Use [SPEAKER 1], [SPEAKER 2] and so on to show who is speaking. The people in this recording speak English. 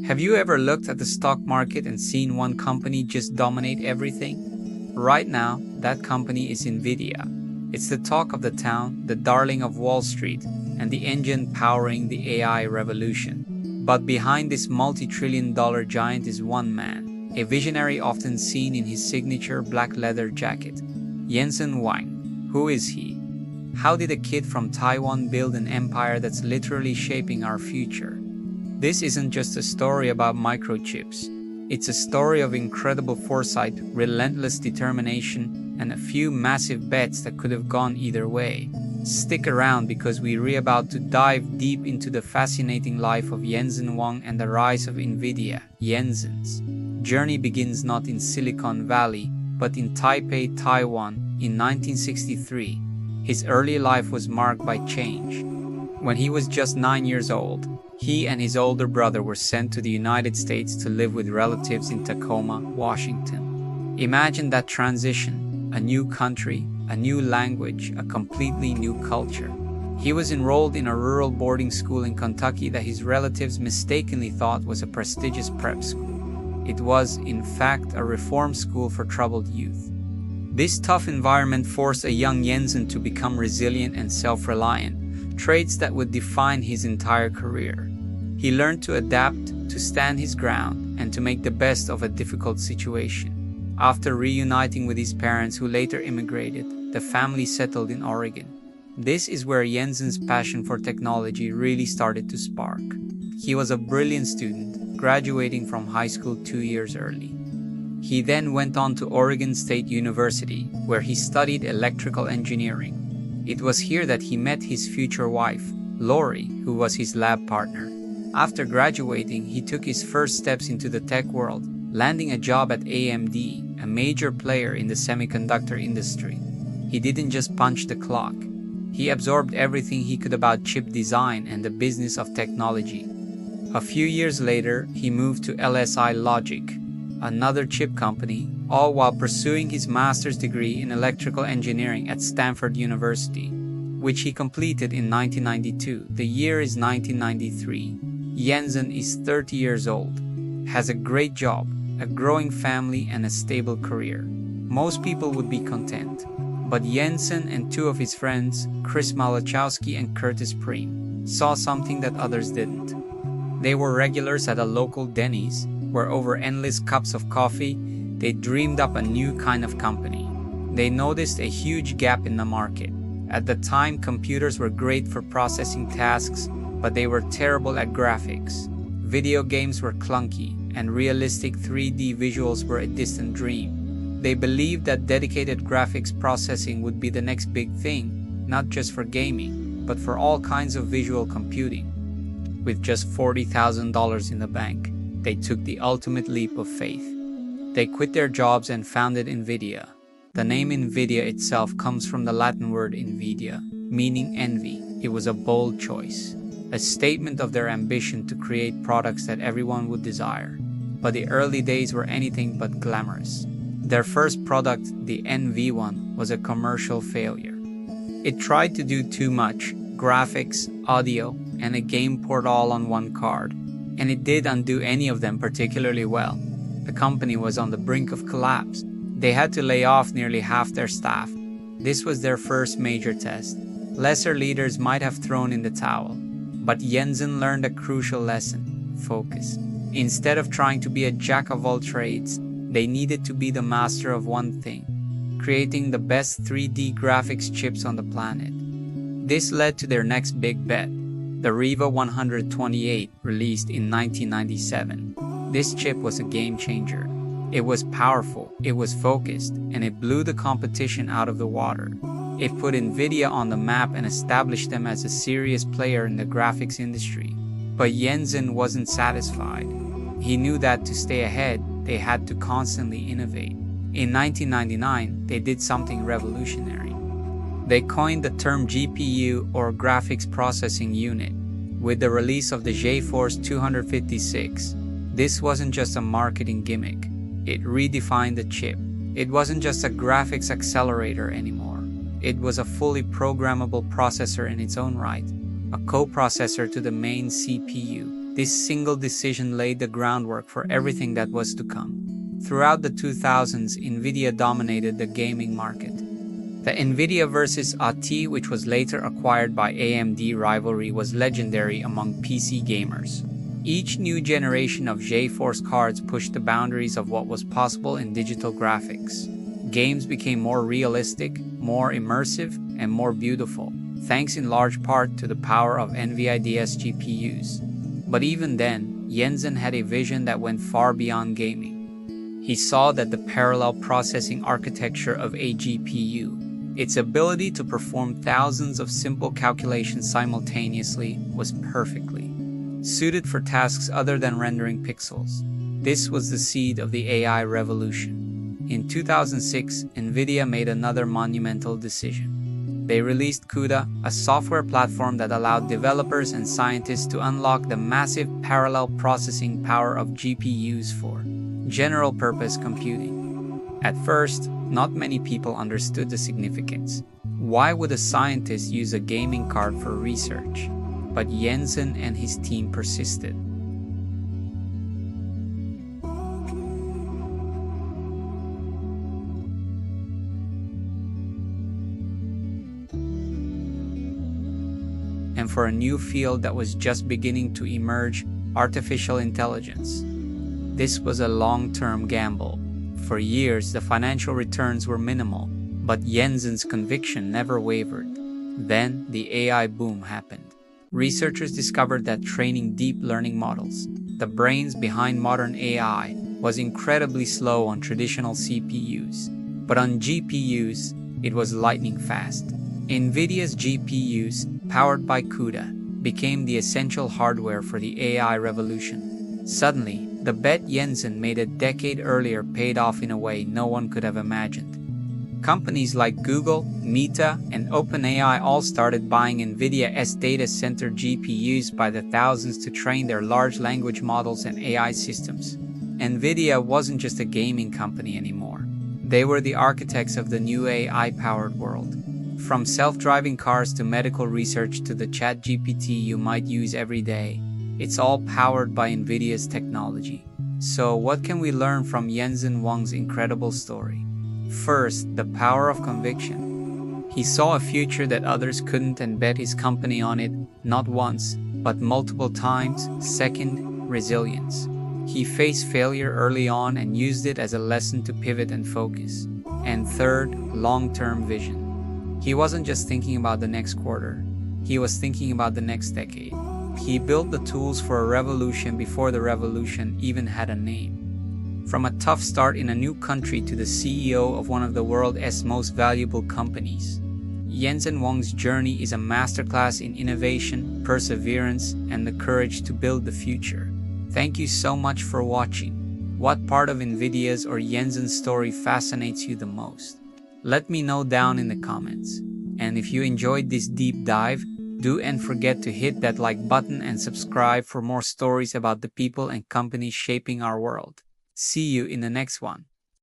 [SPEAKER 1] Have you ever looked at the stock market and seen one company just dominate everything? Right now, that company is Nvidia. It's the talk of the town, the darling of Wall Street, and the engine powering the AI revolution. But behind this multi-trillion-dollar giant is one man, a visionary often seen in his signature black leather jacket. Jensen Huang. Who is he? How did a kid from Taiwan build an empire that's literally shaping our future? This isn't just a story about microchips. It's a story of incredible foresight, relentless determination, and a few massive bets that could have gone either way. Stick around because we're about to dive deep into the fascinating life of Jensen Huang and the rise of Nvidia. Jensen's journey begins not in Silicon Valley, but in Taipei, Taiwan, in 1963. His early life was marked by change. When he was just 9 years old, he and his older brother were sent to the United States to live with relatives in Tacoma, Washington. Imagine that transition: a new country, a new language, a completely new culture. He was enrolled in a rural boarding school in Kentucky that his relatives mistakenly thought was a prestigious prep school. It was, in fact, a reform school for troubled youth. This tough environment forced a young Jensen to become resilient and self-reliant, traits that would define his entire career. He learned to adapt, to stand his ground, and to make the best of a difficult situation. After reuniting with his parents who later immigrated, the family settled in Oregon. This is where Jensen's passion for technology really started to spark. He was a brilliant student, graduating from high school 2 years early. He then went on to Oregon State University, where he studied electrical engineering. It was here that he met his future wife, Lori, who was his lab partner. After graduating, he took his first steps into the tech world, landing a job at AMD, a major player in the semiconductor industry. He didn't just punch the clock. He absorbed everything he could about chip design and the business of technology. A few years later, he moved to LSI Logic, another chip company, all while pursuing his master's degree in electrical engineering at Stanford University, which he completed in 1992. The year is 1993. Jensen is 30 years old, has a great job, a growing family, and a stable career. Most people would be content. But Jensen and two of his friends, Chris Malachowski and Curtis Preem, saw something that others didn't. They were regulars at a local Denny's, where over endless cups of coffee, they dreamed up a new kind of company. They noticed a huge gap in the market. At the time, computers were great for processing tasks, but they were terrible at graphics. Video games were clunky, and realistic 3D visuals were a distant dream. They believed that dedicated graphics processing would be the next big thing, not just for gaming, but for all kinds of visual computing. With just $40,000 in the bank, they took the ultimate leap of faith. They quit their jobs and founded Nvidia. The name Nvidia itself comes from the Latin word invidia, meaning envy. It was a bold choice, a statement of their ambition to create products that everyone would desire. But the early days were anything but glamorous. Their first product, the NV1, was a commercial failure. It tried to do too much: graphics, audio, and a game port all on one card. And it didn't do any of them particularly well. The company was on the brink of collapse. They had to lay off nearly half their staff. This was their first major test. Lesser leaders might have thrown in the towel. But Jensen learned a crucial lesson: focus. Instead of trying to be a jack of all trades, they needed to be the master of one thing: creating the best 3D graphics chips on the planet. This led to their next big bet, the Riva 128, released in 1997. This chip was a game changer. It was powerful, it was focused, and it blew the competition out of the water. It put Nvidia on the map and established them as a serious player in the graphics industry. But Jensen wasn't satisfied. He knew that to stay ahead, they had to constantly innovate. In 1999, they did something revolutionary. They coined the term GPU, or Graphics Processing Unit, with the release of the GeForce 256. This wasn't just a marketing gimmick. It redefined the chip. It wasn't just a graphics accelerator anymore. It was a fully programmable processor in its own right, a co-processor to the main CPU. This single decision laid the groundwork for everything that was to come. Throughout the 2000s, Nvidia dominated the gaming market. The Nvidia versus AT, which was later acquired by AMD rivalry, was legendary among PC gamers. Each new generation of GeForce cards pushed the boundaries of what was possible in digital graphics. Games became more realistic, more immersive, and more beautiful, thanks in large part to the power of Nvidia's GPUs. But even then, Jensen had a vision that went far beyond gaming. He saw that the parallel processing architecture of a GPU, its ability to perform thousands of simple calculations simultaneously, was perfectly suited for tasks other than rendering pixels. This was the seed of the AI revolution. In 2006, Nvidia made another monumental decision. They released CUDA, a software platform that allowed developers and scientists to unlock the massive parallel processing power of GPUs for general-purpose computing. At first, not many people understood the significance. Why would a scientist use a gaming card for research? But Jensen and his team persisted. And for a new field that was just beginning to emerge, artificial intelligence. This was a long-term gamble. For years, the financial returns were minimal, but Jensen's conviction never wavered. Then, the AI boom happened. Researchers discovered that training deep learning models, the brains behind modern AI, was incredibly slow on traditional CPUs. But on GPUs, it was lightning fast. Nvidia's GPUs, powered by CUDA, became the essential hardware for the AI revolution. Suddenly, the bet Jensen made a decade earlier paid off in a way no one could have imagined. Companies like Google, Meta, and OpenAI all started buying Nvidia's data center GPUs by the thousands to train their large language models and AI systems. Nvidia wasn't just a gaming company anymore. They were the architects of the new AI-powered world. From self-driving cars to medical research to the ChatGPT you might use every day, it's all powered by Nvidia's technology. So what can we learn from Jensen Huang's incredible story? First, the power of conviction. He saw a future that others couldn't and bet his company on it, not once, but multiple times. Second, resilience. He faced failure early on and used it as a lesson to pivot and focus. And third, long-term vision. He wasn't just thinking about the next quarter, he was thinking about the next decade. He built the tools for a revolution before the revolution even had a name. From a tough start in a new country to the CEO of one of the world's most valuable companies, Jensen Huang's journey is a masterclass in innovation, perseverance, and the courage to build the future. Thank you so much for watching. What part of Nvidia's or Jensen's story fascinates you the most? Let me know down in the comments. And if you enjoyed this deep dive, don't forget to hit that like button and subscribe for more stories about the people and companies shaping our world. See you in the next one.